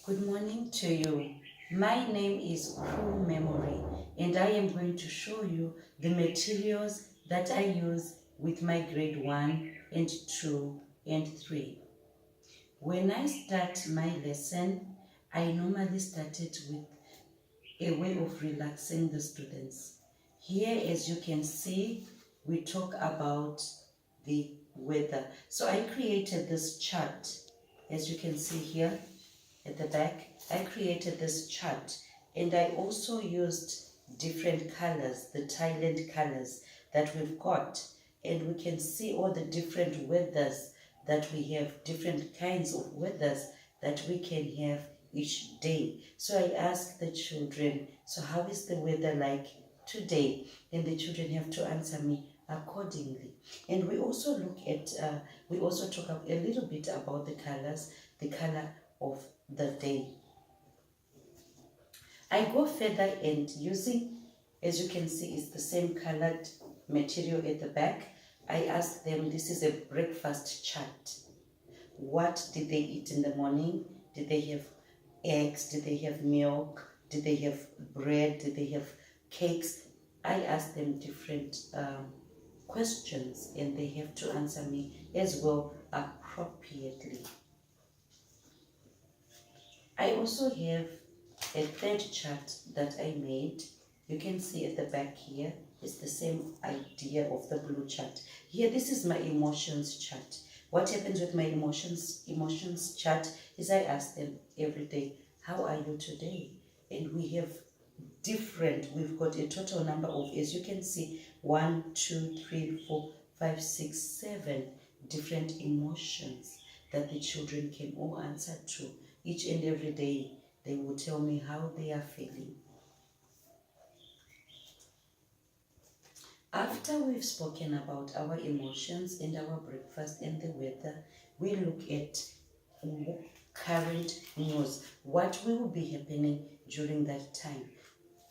Good morning to you. My name is Cool Memory and I am going to show you the materials that I use with my grade 1 and 2 and 3. When I start my lesson, I normally start it with a way of relaxing the students. Here, as you can see, we talk about the weather. So I created this chart, as you can see here at the back. I created this chart and I also used different colors, the Thailand colors that we've got, and we can see all the different weathers that we have, different kinds of weathers that we can have each day. So I asked the children, so how is the weather like today? And the children have to answer me accordingly. And we also look at, we also talk a little bit about the colors, the color of the day. I go further and using, as you can see, it's the same colored material at the back. I ask them, this is a breakfast chart. What did they eat in the morning? Did they have eggs? Did they have milk? Did they have bread? Did they have cakes? I ask them different questions and they have to answer me as well appropriately. I also have a third chart that I made. You can see at the back here, it's the same idea of the blue chart. Here, this is my emotions chart. What happens with my emotions chart is I ask them every day, how are you today? And we have we've got a total number of, as you can see, 1, 2, 3, 4, 5, 6, 7 different emotions that the children can all answer to. Each and every day, they will tell me how they are feeling. After we've spoken about our emotions and our breakfast and the weather, we look at current news, what will be happening during that time.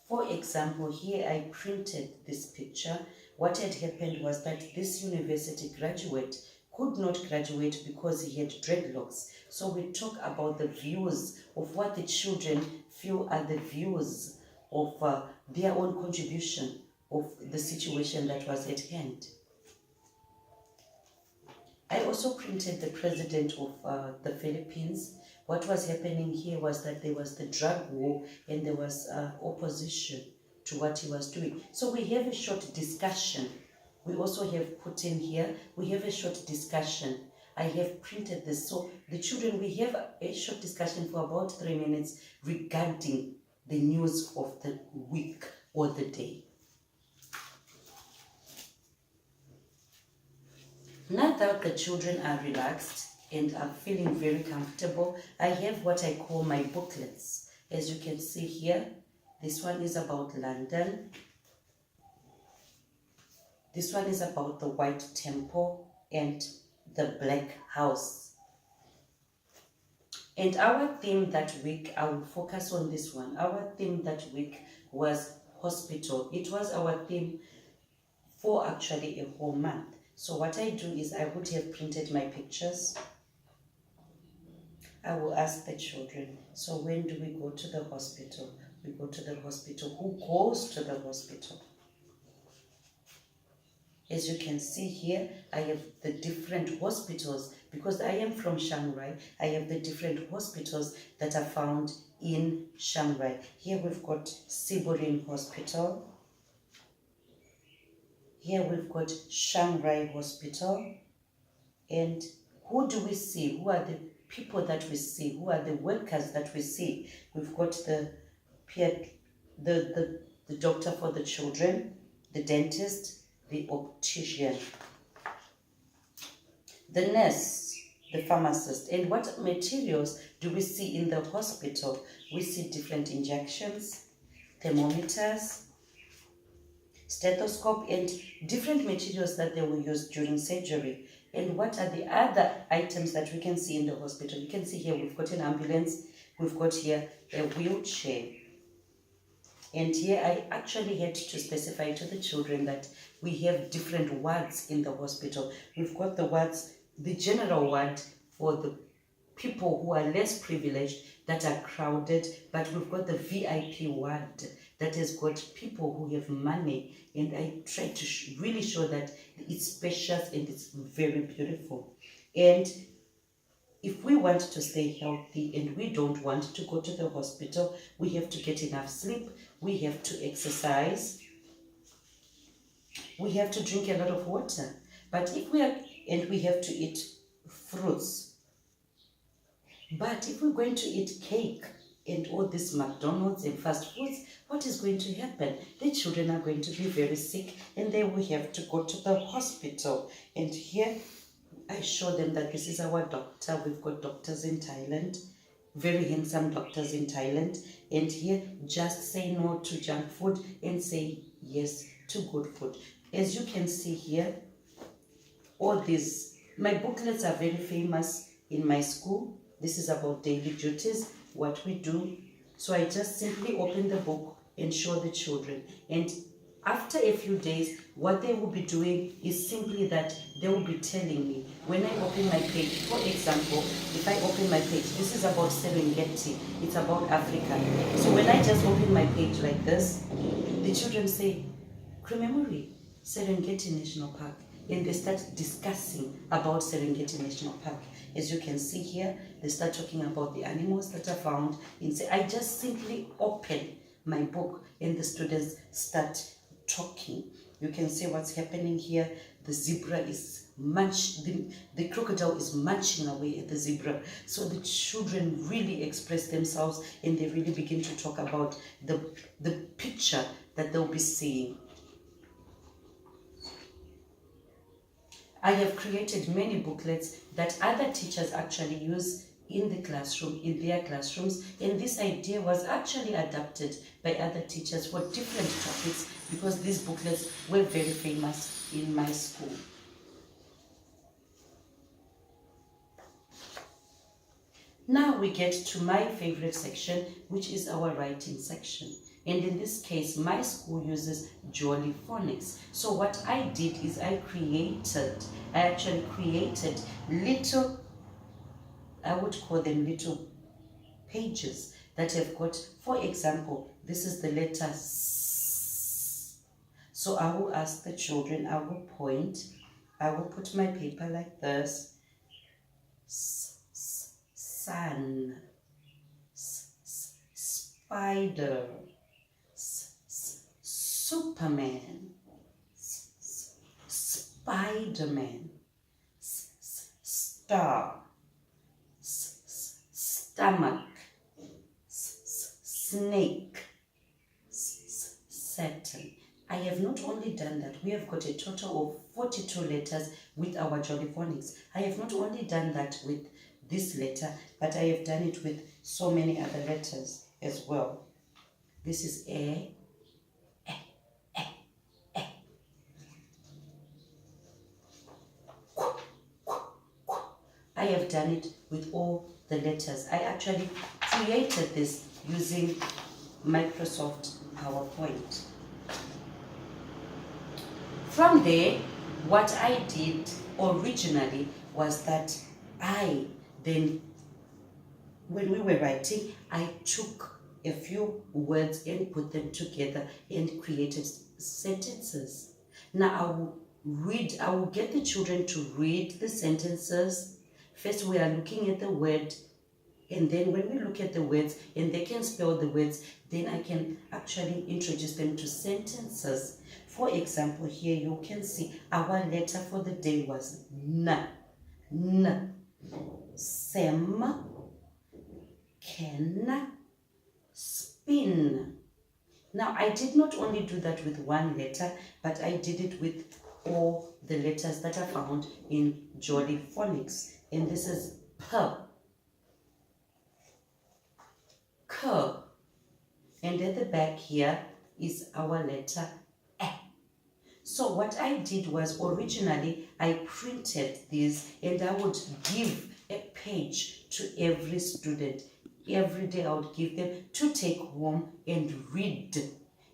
For example, here I printed this picture. What had happened was that this university graduate could not graduate because he had dreadlocks. So we talk about the views of what the children feel are the views of their own contribution of the situation that was at hand. I also printed the president of the Philippines. What was happening here was that there was the drug war and there was opposition to what he was doing. So we have a short discussion. We also have put in here, we have a short discussion. I have printed this. So the children, we have a short discussion for about 3 minutes regarding the news of the week or the day. Now that the children are relaxed and are feeling very comfortable, I have what I call my booklets. As you can see here, this one is about London. This one is about the White Temple and the Black House. And our theme that week, I will focus on this one. Our theme that week was hospital. It was our theme for actually a whole month. So what I do is I would have printed my pictures. I will ask the children, so when do we go to the hospital? We go to the hospital. Who goes to the hospital? As you can see here, I have the different hospitals. Because I am from Chiang Rai, I have the different hospitals that are found in Chiang Rai. Here we've got Siburin Hospital. Here we've got Chiang Rai Hospital. And who do we see? Who are the people that we see? Who are the workers that we see? We've got the doctor for the children, the dentist, the optician, the nurse, the pharmacist. And what materials do we see in the hospital? We see different injections, thermometers, stethoscope, and different materials that they will use during surgery. And what are the other items that we can see in the hospital? You can see here we've got an ambulance, we've got here a wheelchair. And here I actually had to specify to the children that we have different wards in the hospital. We've got the wards, the general ward for the people who are less privileged that are crowded, but we've got the VIP ward that has got people who have money, and I try to really show that it's spacious and it's very beautiful. And if we want to stay healthy and we don't want to go to the hospital, we have to get enough sleep, we have to exercise, we have to drink a lot of water. But if we are, and we have to eat fruits. But if we're going to eat cake and all this McDonald's and fast foods, what is going to happen? The children are going to be very sick and they will have to go to the hospital. And here I show them that this is our doctor. We've got doctors in Thailand, very handsome doctors in Thailand. And here, just say no to junk food and say yes to good food. As you can see here, all these, my booklets are very famous in my school. This is about daily duties, what we do. So I just simply open the book and show the children. And after a few days, what they will be doing is simply that they will be telling me, when I open my page, for example, if I open my page, this is about Serengeti, it's about Africa. So when I just open my page like this, the children say, Crememory, Serengeti National Park. And they start discussing about Serengeti National Park. As you can see here, they start talking about the animals that are found. I just simply open my book and the students start talking. You can see what's happening here. The zebra is the crocodile is munching away at the zebra. So the children really express themselves and they really begin to talk about the picture that they'll be seeing. I have created many booklets that other teachers actually use in the classroom, in their classrooms, and this idea was actually adapted by other teachers for different topics because these booklets were very famous in my school. Now we get to my favorite section, which is our writing section. And in this case, my school uses Jolly Phonics. So what I did is I actually created little, I would call them little pages that have got, for example, this is the letter S. So I will ask the children, I will point, I will put my paper like this, sun, spider, Superman, Spider-Man, star, stomach, snake, Saturn. I have not only done that, we have got a total of 42 letters with our Jolly Phonics. I have not only done that with this letter, but I have done it with so many other letters as well. This is A. I have done it with all the letters. I actually created this using Microsoft PowerPoint. From there, what I did originally was that when we were writing, I took a few words and put them together and created sentences. Now I will get the children to read the sentences. First, we are looking at the word, and then when we look at the words and they can spell the words, then I can actually introduce them to sentences. For example, here you can see our letter for the day was N. N. Sem, can, spin. Now, I did not only do that with one letter, but I did it with all the letters that are found in Jolly Phonics. And this is P, K, and at the back here is our letter E. So what I did was originally I printed these and I would give a page to every student. Every day I would give them to take home and read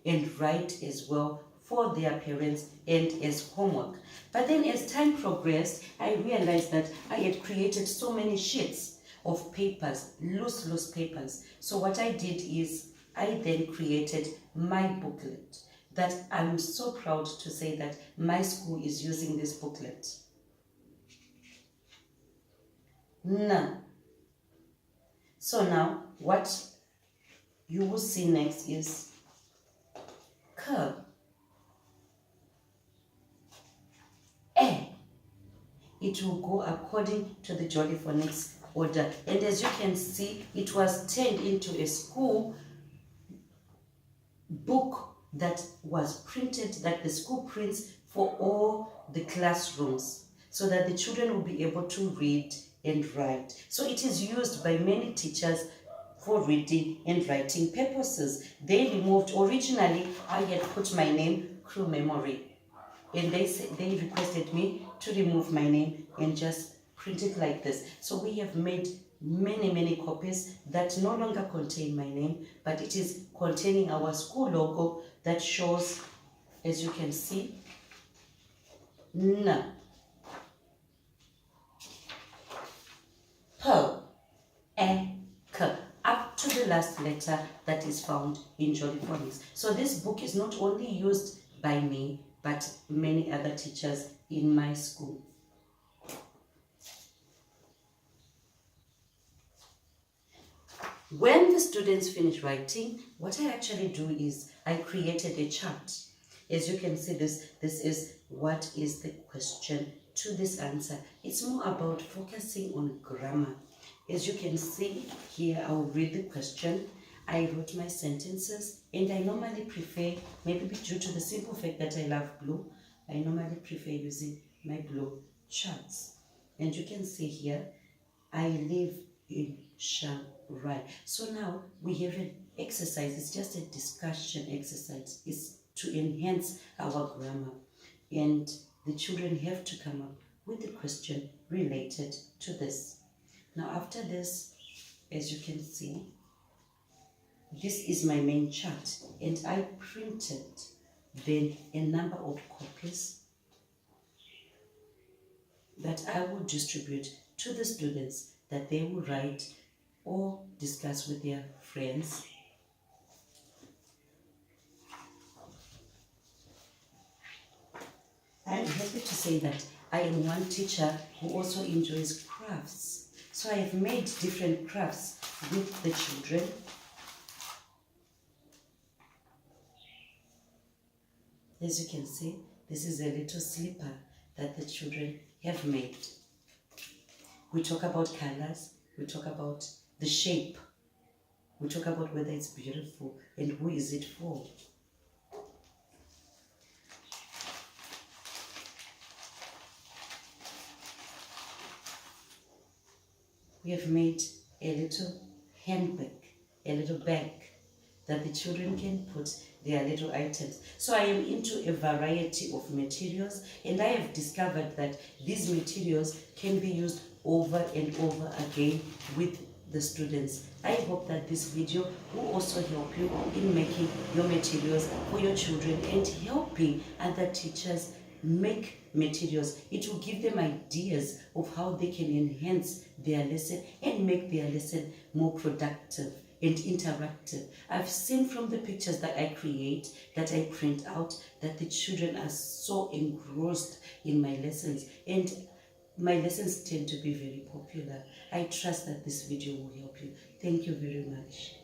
and write as well for their parents and as homework. But then as time progressed, I realized that I had created so many sheets. of papers, loose papers. So what I did is I then created my booklet that I'm so proud to say that my school is using this booklet. Now, so now what you will see next is K, E. It will go according to the Jolly Phonics order. And as you can see, it was turned into a school book that was printed, that the school prints for all the classrooms, so that the children will be able to read and write. So it is used by many teachers for reading and writing purposes. They removed, originally I had put my name, Crew Memory, and they requested me to remove my name and just print it like this. So we have made many copies that no longer contain my name, but it is containing our school logo that shows, as you can see, N, P, E, K, up to the last letter that is found in Jolly Phonics. So this book is not only used by me, but many other teachers in my school. When the students finish writing, what I actually do is I created a chart. As you can see, this is what is the question to this answer. It's more about focusing on grammar. As you can see here, I will read the question. I wrote my sentences, and I normally prefer, maybe due to the simple fact that I love blue, I normally prefer using my blue charts. And you can see here, I live in Shanghai. So now we have an exercise. It's just a discussion exercise. It's to enhance our grammar. And the children have to come up with a question related to this. Now after this, as you can see, this is my main chart, and I printed then a number of copies that I will distribute to the students, that they will write or discuss with their friends. I'm happy to say that I am one teacher who also enjoys crafts. So I have made different crafts with the children. As you can see, this is a little slipper that the children have made. We talk about colors, we talk about the shape, we talk about whether it's beautiful and who is it for. We have made a little handbag, a little bag that the children can put their little items. So I am into a variety of materials, and I have discovered that these materials can be used over and over again with the students. I hope that this video will also help you in making your materials for your children and helping other teachers make materials. It will give them ideas of how they can enhance their lesson and make their lesson more productive and interactive. I've seen from the pictures that I create, that I print out, that the children are so engrossed in my lessons, and my lessons tend to be very popular. I trust that this video will help you. Thank you very much.